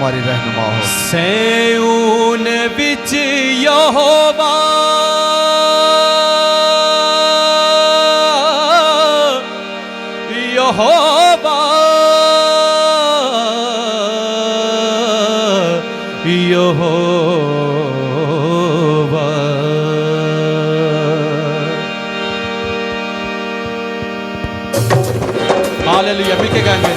हमारी रहनुमा हो। सैऊन बिच यहोवा यहोवा यहोवा। हालेलुया। मिलके गाएंगे।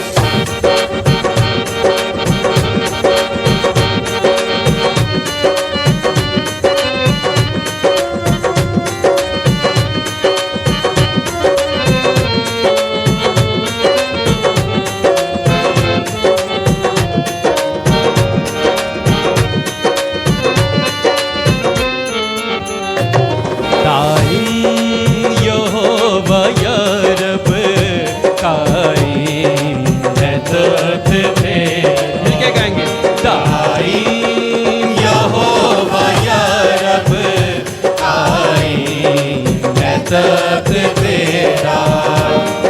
तख्त तेरा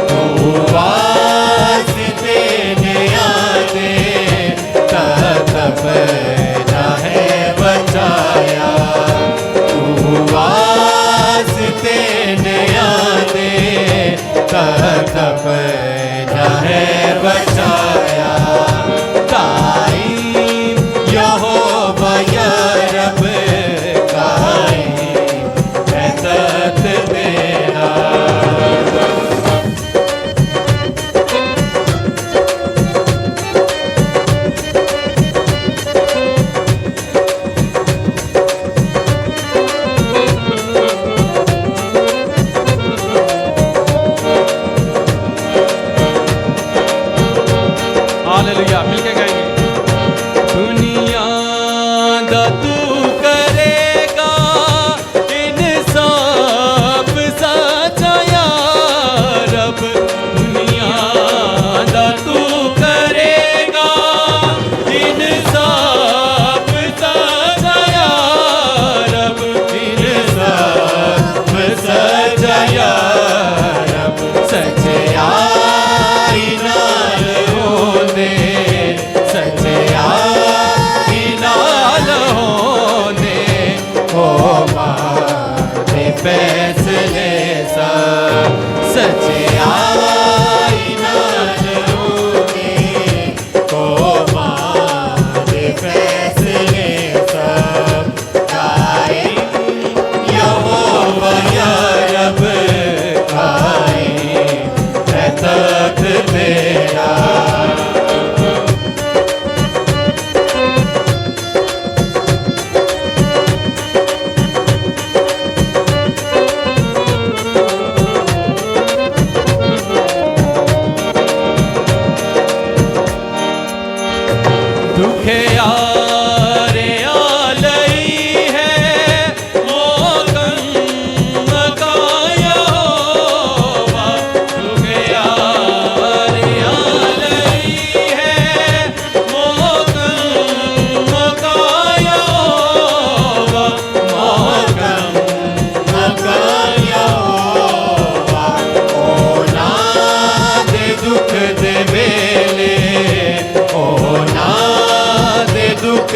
तू वास्ते न्यादे तब है बचाया। तू वास्ते न्यादे तब है बचाया। कायम यहोवा या रब कायम है तख्त तेरा। हालेलुया। मिलके गाएंगे। दुनिया दा तू करेगा इंसाफ सच्चा या रब। दुनिया दा तू करेगा इंसाफ सच्चा या रब। इंसाफ सच्चा या रब सच्चाई नाल होंदे सच्चाई नाल होंदे ओ मां दे फैसले सब सच्चाई नाल होंदे ओ मां दे फैसले सब। कायम यहोवा या रब कायम है तख्त तेरा। दुखे यारे आलई है मोगन मकाया होवा। दुखे यारे आलई है मोगन मकाया होवा। मोगम मकाया होवा ओ ना दे दुख दे वेले ओ ना दे दुख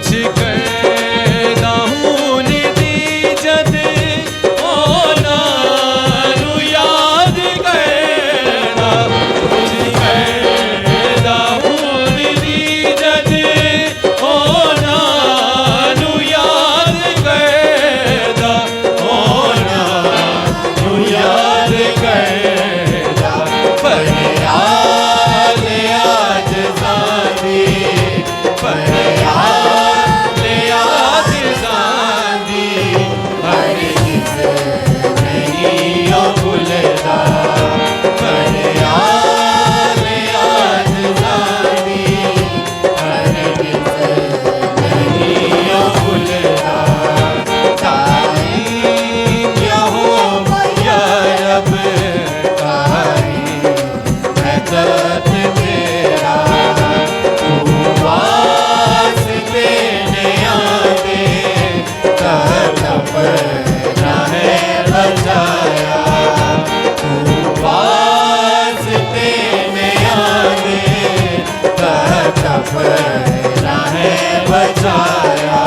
कुछ करदा हूँ निधि जद ओनानु याद करदा कुछ करदा हूँ निधि जद ओनानु याद करदा ओनानु याद करदा पर याद आज सादी पर याद आज सादी हर किस नहीं ओ भूलदा पर याद आज सादी हर किस नहीं ओ भूलदा ताई क्या हो या रब ताई मैं दर्द तेरा तू वास्ते ने आगे तड़प रहे बचाया तू वास्ते ने आगे तड़प रहे बचाया